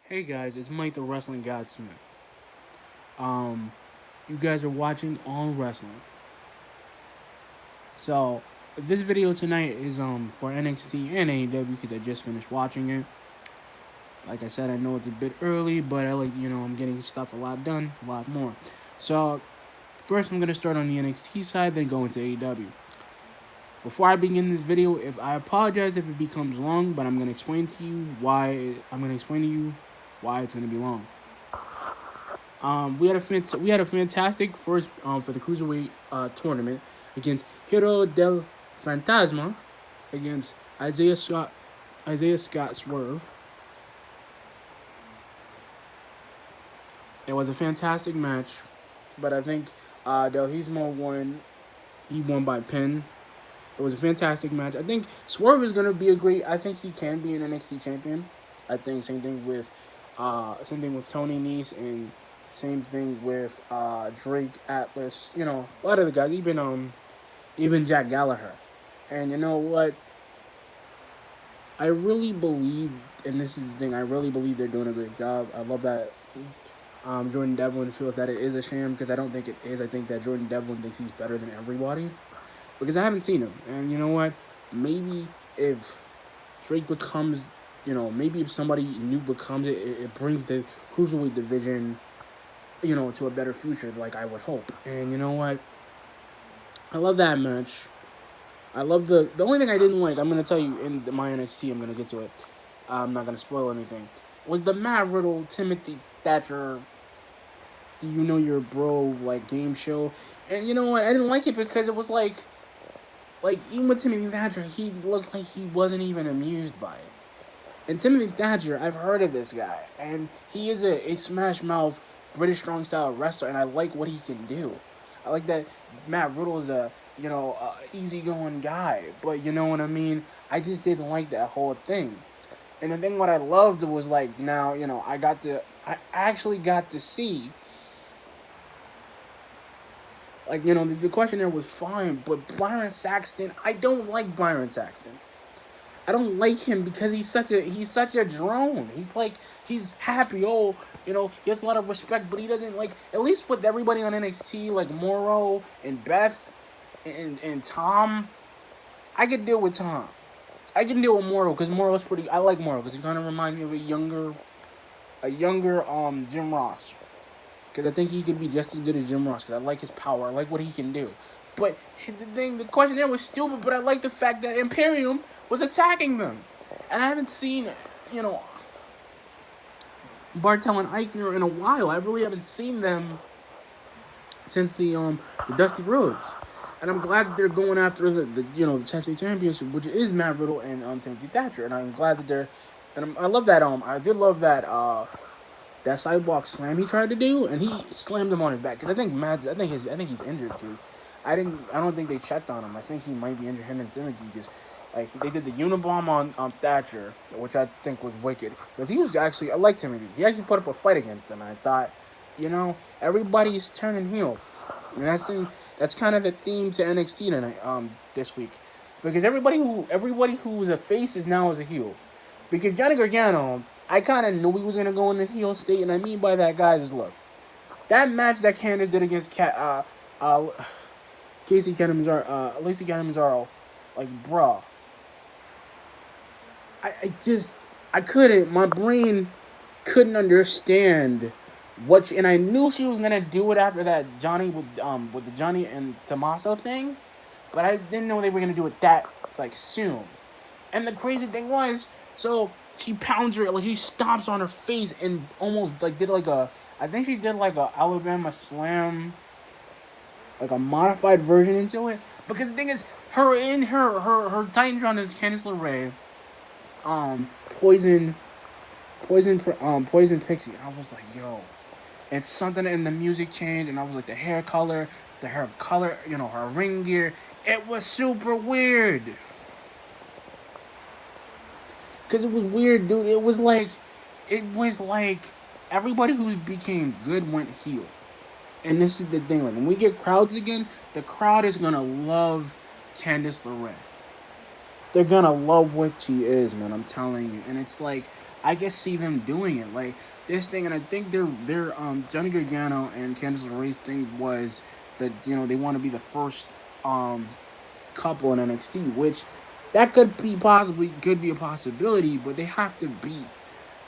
Hey guys, it's Mike the Wrestling Godsmith. Um, you guys are watching On Wrestling. So this video tonight is for NXT and AEW because I just finished watching it. Like I said, I know it's a bit early, but I'm getting stuff a lot done, a lot more. So first I'm gonna start on the NXT side, then go into AEW. Before I begin this video, if I apologize if it becomes long, but I'm gonna explain to you why it's gonna be long. We had a fantastic first for the cruiserweight tournament against Hero del Fantasma against Isaiah Scott Swerve. It was a fantastic match, but I think Del Hismo won. He won by pin. It was a fantastic match. I think Swerve is gonna be a great. I think he can be an NXT champion. I think same thing with Tony Nese and same thing with Drake Atlas. A lot of the guys, even Jack Gallagher. And you know what? I really believe, and this is the thing, I really believe they're doing a great job. I love that Jordan Devlin feels that it is a sham because I don't think it is. I think that Jordan Devlin thinks he's better than everybody because I haven't seen him. And you know what? Maybe if Drake becomes, maybe if somebody new becomes it, it brings the cruiserweight division, to a better future, like I would hope. And you know what? I love that match. I love the only thing I didn't like. I'm gonna tell you in my NXT. I'm gonna get to it. I'm not gonna spoil anything. Was the Matt Riddle Timothy Thatcher? Do you know your bro game show? And you know what? I didn't like it because it was like even with Timothy Thatcher, he looked like he wasn't even amused by it. And Timothy Thatcher, I've heard of this guy, and he is a smash mouth British strong style wrestler, and I like what he can do. I like that Matt Riddle is a easygoing guy, but you know what I mean. I just didn't like that whole thing. And the thing what I loved was now I actually got to see the question there was fine, but Byron Saxton, I don't like Byron Saxton. I don't like him because he's such a drone. He's happy. Oh, he has a lot of respect, but he doesn't at least with everybody on NXT like Morrow and Beth and Tom. I could deal with Tom. I can deal with Morrow because Morrow's pretty. I like Morrow because he kind of reminds me of a younger Jim Ross. Because I think he could be just as good as Jim Ross. Because I like his power. I like what he can do. But the question there was stupid. But I like the fact that Imperium was attacking them, and I haven't seen, you know, Bartel and Eichner in a while. I really haven't seen them since the Dusty Rhodes, and I'm glad that they're going after the tag team championship, which is Matt Riddle and Timothy Thatcher, and I'm glad that they're. And I love that. I did love that sidewalk slam he tried to do, and he slammed him on his back. Because I think he's injured. Because I don't think they checked on him. I think he might be injured. Him and Timothy, because they did the Unibomb on Thatcher, which I think was wicked. Because he was actually, I liked Timothy. He actually put up a fight against him, and I thought, everybody's turning heel, and that's kind of the theme to NXT tonight, this week, because everybody who's a face is now as a heel. Because Johnny Gargano, I kind of knew he was gonna go in this heel state, and I mean by that, guys, is look, that match that Candice did against Casey Catanzaro, Lacey Catanzaro, bruh, I couldn't, my brain couldn't understand and I knew she was gonna do it after that Johnny with the Johnny and Tommaso thing, but I didn't know they were gonna do it that soon. And the crazy thing was, so she pounds her, she stomps on her face and almost did I think she did a Alabama Slam, a modified version into it. Because the thing is, her Titantron is Candice LeRae, Poison, Poison Pixie. And I was like, yo, and something in the music changed, and I was like, the hair color, her ring gear, it was super weird. Because it was weird, dude. It was like everybody who became good went heel. And this is the thing, when we get crowds again, the crowd is gonna love Candice LeRae. they're gonna love what she is, man. I'm telling you, and it's like I can see them doing it, like this thing, and I think their Johnny Gargano and Candice LeRae's thing was that they want to be the first couple in NXT, which that could be a possibility, but they have to be.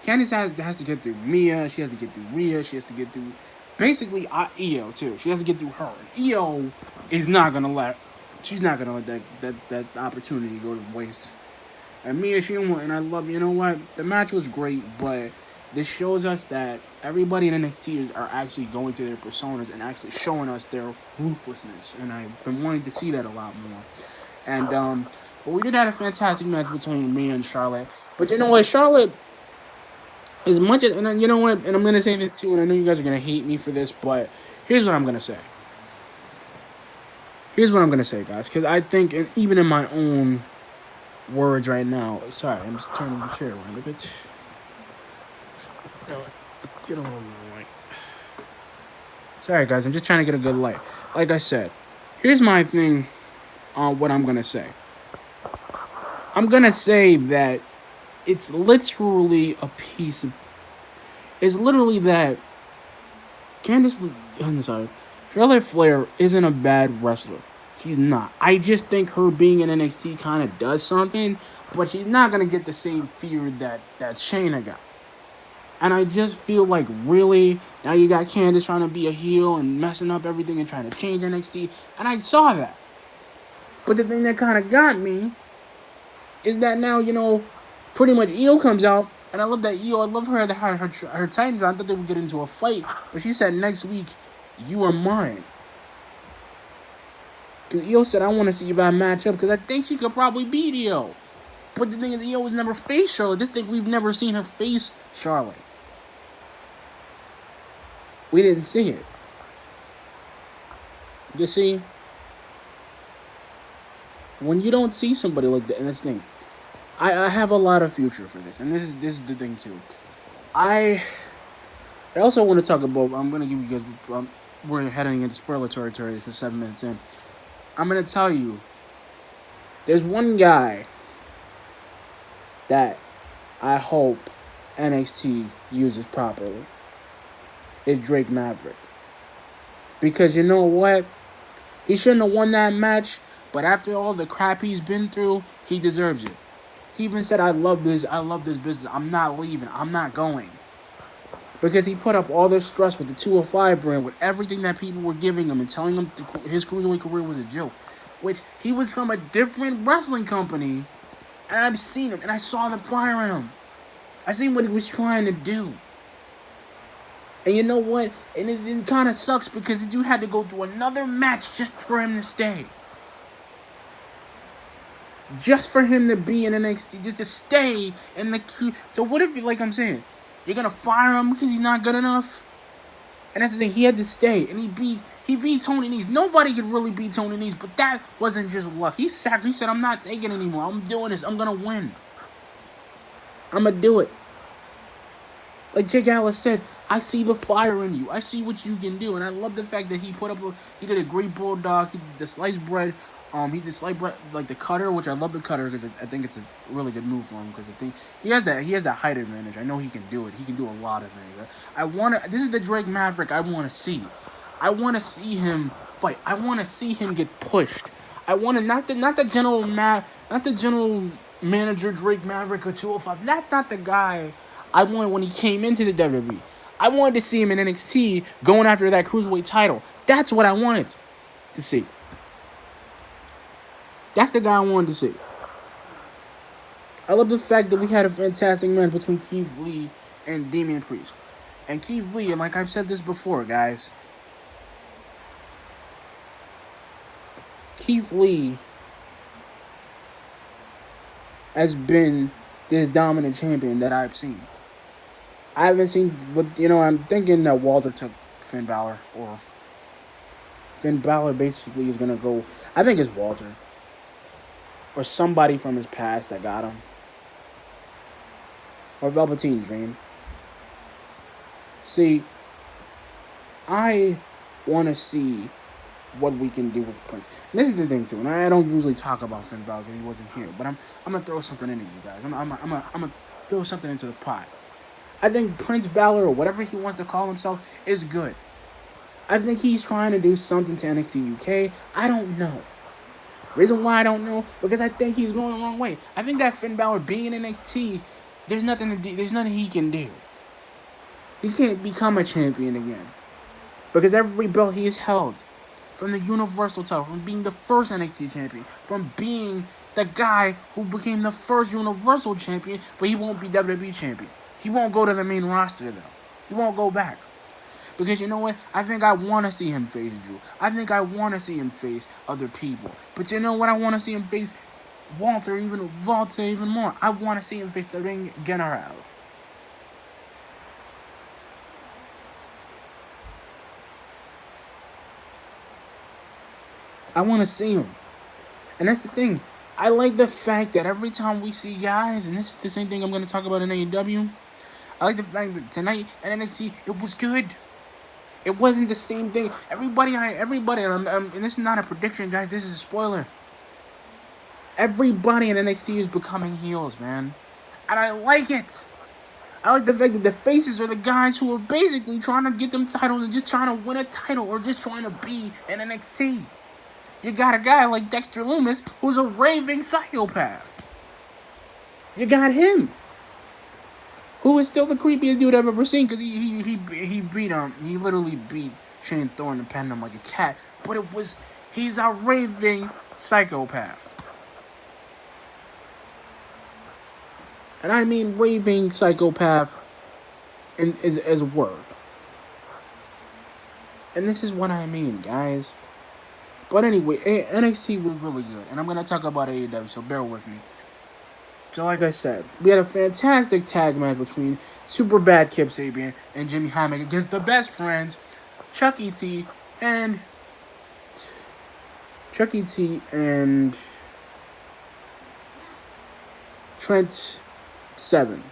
Candice has to get through Mia. She has to get through Rhea. She has to get through basically Io too. She has to get through her. Io is not gonna let. She's not gonna let that opportunity go to waste. And Mia, she won, and I love. You know what? The match was great, but this shows us that everybody in NXT are actually going to their personas and actually showing us their ruthlessness. And I've been wanting to see that a lot more. And but we did have a fantastic match between Mia and Charlotte. But you know what, Charlotte, as much as, and you know what, and I'm gonna say this too, and I know you guys are gonna hate me for this, but here's what I'm gonna say. Here's what I'm gonna say, guys, because I think, and even in my own words right now. Sorry, I'm just turning the chair around a bit. Let's get a little more light. Sorry, guys, I'm just trying to get a good light. Like I said, here's my thing on what I'm gonna say. I'm gonna say that it's literally a piece of. It's literally that I'm sorry. Charlotte Flair isn't a bad wrestler. She's not. I just think her being in NXT kind of does something, but she's not gonna get the same fear that Shayna got. And I just feel like really now you got Candice trying to be a heel and messing up everything and trying to change NXT, and I saw that. But the thing that kind of got me is that now pretty much Io comes out, and I love that Io. I love her Titans. I thought they would get into a fight, but she said next week, "You are mine." Because Io said, "I want to see if I match up," because I think she could probably beat Io. But the thing is, Io was never faced Charlotte. This thing we've never seen her face Charlotte. We didn't see it. You see, when you don't see somebody like that, and this thing, I have a lot of future for this, and this is the thing too. I also want to talk about. I'm gonna give you guys. We're heading into spoiler territory for 7 minutes in. I'm gonna tell you. There's one guy that I hope NXT uses properly. Is Drake Maverick. Because you know what? He shouldn't have won that match, but after all the crap he's been through, he deserves it. He even said, I love this business. I'm not leaving. I'm not going. Because he put up all this stress with the 205 brand, with everything that people were giving him and telling him his cruiserweight career was a joke. Which he was from a different wrestling company, and I've seen him, and I saw the fire in him. I seen what he was trying to do. And you know what? And it kind of sucks because the dude had to go through another match just for him to stay. Just for him to be in NXT, just to stay in the queue. So what if, like I'm saying, you're going to fire him because he's not good enough? And that's the thing, he had to stay. And he beat Tony Nese. Nobody could really beat Tony Nese, but that wasn't just luck. He said, I'm not taking anymore. I'm doing this. I'm going to win. I'm going to do it. Like Jake Atlas said, I see the fire in you. I see what you can do. And I love the fact that he did a great bulldog. He did the sliced bread. He did sliced bread, like the cutter, which I love the cutter because I think it's a really good move for him because I think he has that height advantage. I know he can do it. He can do a lot of things. This is the Drake Maverick I want to see. I want to see him fight. I want to see him get pushed. I want to not the general manager Drake Maverick or 205. That's not the guy I wanted when he came into the WWE. I wanted to see him in NXT going after that cruiserweight title. That's what I wanted to see. That's the guy I wanted to see. I love the fact that we had a fantastic match between Keith Lee and Damian Priest. And Keith Lee, and like I've said this before, guys, Keith Lee has been this dominant champion that I've seen. I haven't seen, but I'm thinking that Walter took Finn Balor, or Finn Balor basically is gonna go. I think it's Walter, or somebody from his past that got him, or Velveteen Dream. See, I want to see what we can do with Prince. And this is the thing too, and I don't usually talk about Finn Balor because he wasn't here, but I'm gonna throw something into you guys. I'm gonna throw something into the pot. I think Prince Balor, or whatever he wants to call himself, is good. I think he's trying to do something to NXT UK. I don't know. Reason why I don't know, because I think he's going the wrong way. I think that Finn Balor being in NXT, there's nothing to do. There's nothing he can do. He can't become a champion again because every belt he's held, from the Universal title, from being the first NXT champion, from being the guy who became the first Universal champion, but he won't be WWE champion. He won't go to the main roster though. He won't go back. Because you know what? I think I want to see him face Drew. I think I want to see him face other people. But you know what? I want to see him face Walter even more. I want to see him face the Ring General. I want to see him. And that's the thing. I like the fact that every time we see guys, and this is the same thing I'm going to talk about in AEW, I like the fact that tonight at NXT, it was good. It wasn't the same thing. Everybody, and this is not a prediction, guys. This is a spoiler. Everybody in NXT is becoming heels, man. And I like it. I like the fact that the faces are the guys who are basically trying to get them titles and just trying to win a title or just trying to be in NXT. You got a guy like Dexter Lumis who's a raving psychopath. You got him, who is still the creepiest dude I've ever seen because he beat he literally beat Shane Thorne and penned him like a cat. But he's a raving psychopath. And I mean raving psychopath as a word. And this is what I mean, guys. But anyway, NXT was really good. And I'm going to talk about AEW, so bear with me. So like I said, we had a fantastic tag match between Super Bad Kip Sabian and Jimmy Havoc against the best friends, Chuck E.T. and Trent Seven.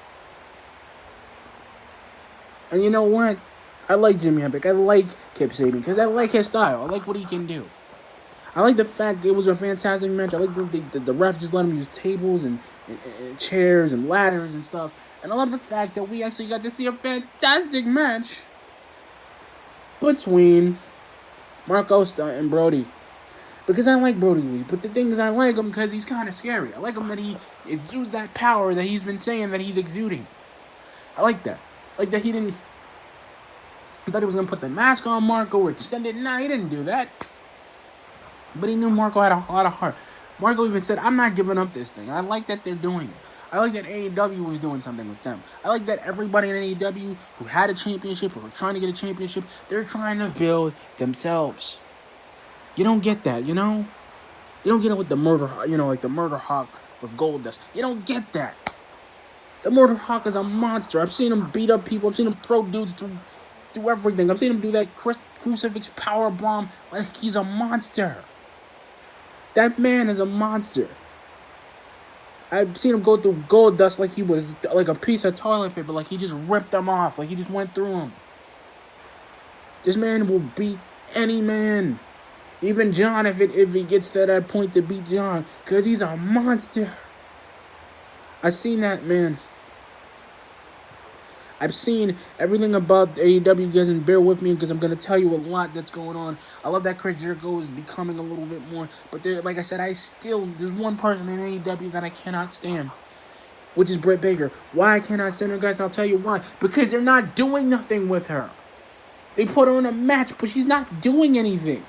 And you know what? I like Jimmy Havoc. I like Kip Sabian because I like his style. I like what he can do. I like the fact it was a fantastic match. I like the ref just let him use tables and chairs and ladders and stuff. And I love the fact that we actually got to see a fantastic match between Marco Stunt and Brody. Because I like Brody Lee. But the thing is, I like him because he's kind of scary. I like him that he exudes that power that he's been saying that he's exuding. I like that. Like that he didn't... I thought he was going to put the mask on Marco or extend it. Nah, he didn't do that. But he knew Marco had a lot of heart. Marco even said, I'm not giving up this thing. I like that they're doing it. I like that AEW was doing something with them. I like that everybody in AEW who had a championship or were trying to get a championship, they're trying to build themselves. You don't get that, you know? You don't get it with the Murder, like the Murder Hawk with Goldust. You don't get that. The Murder Hawk is a monster. I've seen him beat up people. I've seen him throw dudes through everything. I've seen him do that crucifix power bomb like he's a monster. That man is a monster. I've seen him go through Goldust like he was like a piece of toilet paper, like he just ripped them off, like he just went through them. This man will beat any man, even John if he gets to that point to beat John, because he's a monster. I've seen that man. I've seen everything about AEW, guys, and bear with me because I'm going to tell you a lot that's going on. I love that Chris Jericho is becoming a little bit more. But like I said, there's one person in AEW that I cannot stand, which is Britt Baker. Why I cannot stand her, guys, and I'll tell you why. Because they're not doing nothing with her. They put her in a match, but she's not doing anything.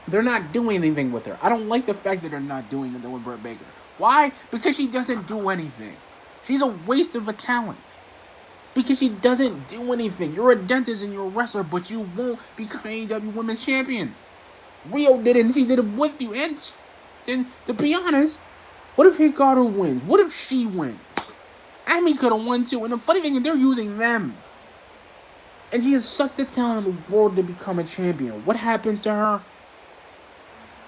They're not doing anything with her. I don't like the fact that they're not doing anything with Britt Baker. Why? Because she doesn't do anything. She's a waste of a talent. Because she doesn't do anything. You're a dentist and you're a wrestler, but you won't become AEW Women's Champion. Rio did it and she did it with you. And then, to be honest, what if Hikaru wins? What if she wins? Amy could have won too. And the funny thing is, they're using them. And she has such the talent in the world to become a champion. What happens to her?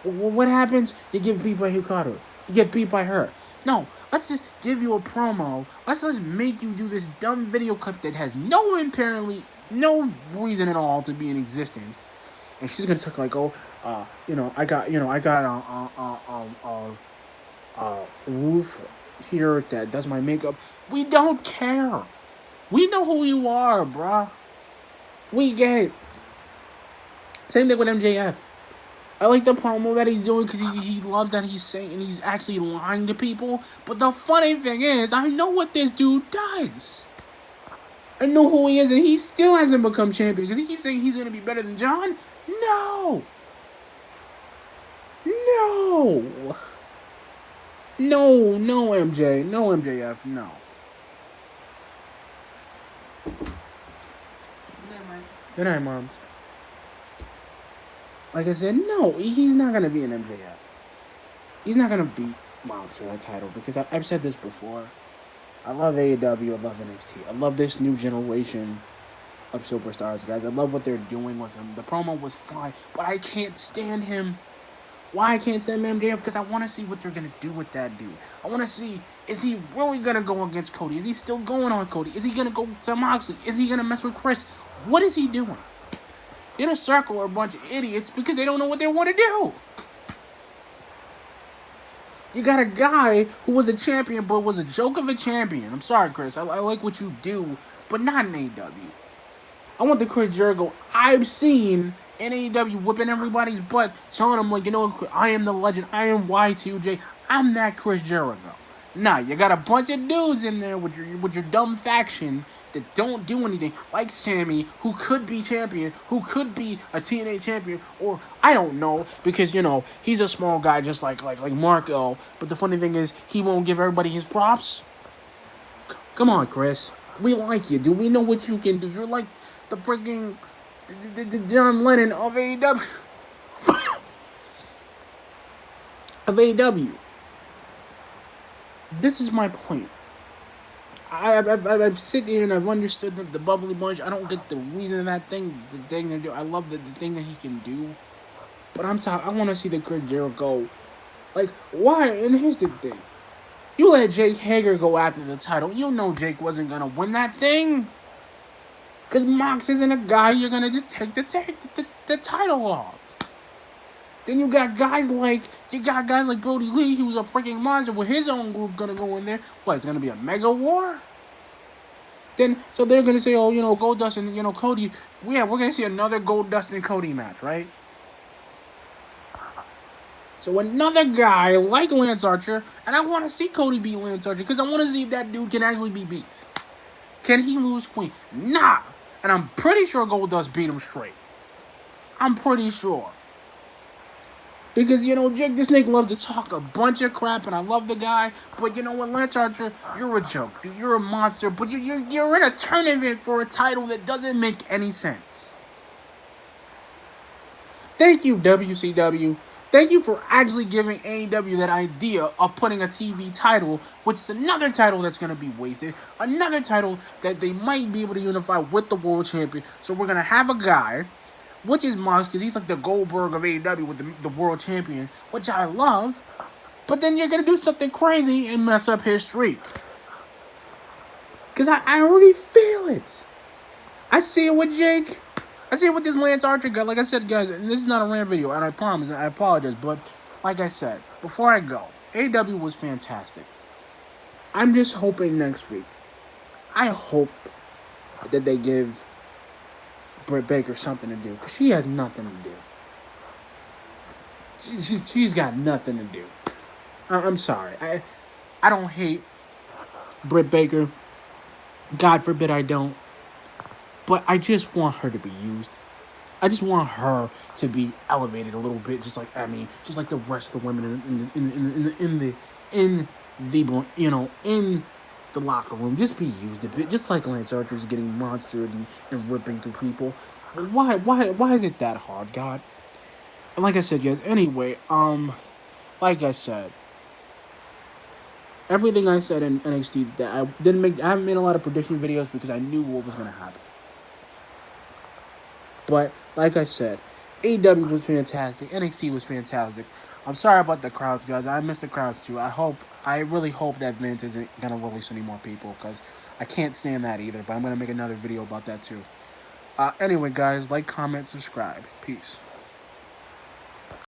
What happens? You get beat by Hikaru. You get beat by her. No, let's just give you a promo. Let's make you do this dumb video clip that has no apparently no reason at all to be in existence. And she's gonna talk like, oh, I got roof here that does my makeup. We don't care. We know who you are, bruh. We get it. Same thing with MJF. I like the promo that he's doing because he loves that he's saying and he's actually lying to people. But the funny thing is, I know what this dude does. I know who he is, and he still hasn't become champion because he keeps saying he's going to be better than John. No. No. No, MJ. No, MJF. No. Good night, Moms. Like I said, no, he's not going to be an MJF. He's not going to beat Moms for that title because I've said this before. I love AEW. I love NXT. I love this new generation of superstars, guys. I love what they're doing with him. The promo was fine, but I can't stand him. Why I can't stand MJF? Because I want to see what they're going to do with that dude. I want to see, is he really going to go against Cody? Is he still going on Cody? Is he going to go to Moxley? Is he going to mess with Chris? What is he doing? In a circle are a bunch of idiots because they don't know what they want to do. You got a guy who was a champion but was a joke of a champion. I'm sorry, Chris. I like what you do, but not in AEW. I want the Chris Jericho I've seen in AEW whipping everybody's butt, telling them, like, I am the legend. I am Y2J. I'm that Chris Jericho. Nah, you got a bunch of dudes in there with your dumb faction that don't do anything, like Sammy, who could be champion, who could be a TNA champion, or I don't know, because he's a small guy just like Marco. But the funny thing is, he won't give everybody his props. Come on, Chris, we like you, dude. We know what you can do. You're like the freaking the John Lennon of AEW. of AEW. This is my point. I've sit here and I've understood the bubbly bunch. I don't get the reason of that thing, the thing they do. I love the thing that he can do, but I want to see the Chris Jericho. Like, why? And here's the thing: you let Jake Hager go after the title. You know Jake wasn't gonna win that thing, cause Mox isn't a guy you're gonna just take the title off. Then you got guys like Brody Lee, who was a freaking monster with his own group gonna go in there. What, it's gonna be a mega war? So they're gonna say, oh, Goldust and Cody. Yeah, we're gonna see another Goldust and Cody match, right? So another guy like Lance Archer, and I want to see Cody beat Lance Archer because I want to see if that dude can actually be beat. Can he lose clean? Nah. And I'm pretty sure Goldust beat him straight. I'm pretty sure. Because, Jake the Snake loved to talk a bunch of crap, and I love the guy. But you know what, Lance Archer, you're a joke, dude. You're a monster, but you're in a tournament for a title that doesn't make any sense. Thank you, WCW. Thank you for actually giving AEW that idea of putting a TV title, which is another title that's going to be wasted. Another title that they might be able to unify with the World Champion. So we're going to have a guy, which is Mox, because he's like the Goldberg of AEW with the World Champion, which I love. But then you're going to do something crazy and mess up his streak. Because I already feel it. I see it with Jake. I see it with this Lance Archer guy. Like I said, guys, and this is not a rant video, and I promise, I apologize. But like I said, before I go, AEW was fantastic. I'm just hoping next week. I hope that they give Britt Baker something to do, because she has nothing to do. She's got nothing to do. I'm sorry. I don't hate Britt Baker. God forbid I don't. But I just want her to be used. I just want her to be elevated a little bit, just like just like the rest of the women in the locker room. Just be used a bit, just like Lance Archer's getting monstered and ripping through people. Why is it that hard, God? And like I said, guys. Anyway, like I said, everything I said in NXT that I haven't made a lot of prediction videos because I knew what was gonna happen. But, like I said, AEW was fantastic. NXT was fantastic. I'm sorry about the crowds, guys. I missed the crowds, too. I really hope that Vince isn't going to release any more people, because I can't stand that either. But I'm going to make another video about that, too. Anyway, guys, like, comment, subscribe. Peace.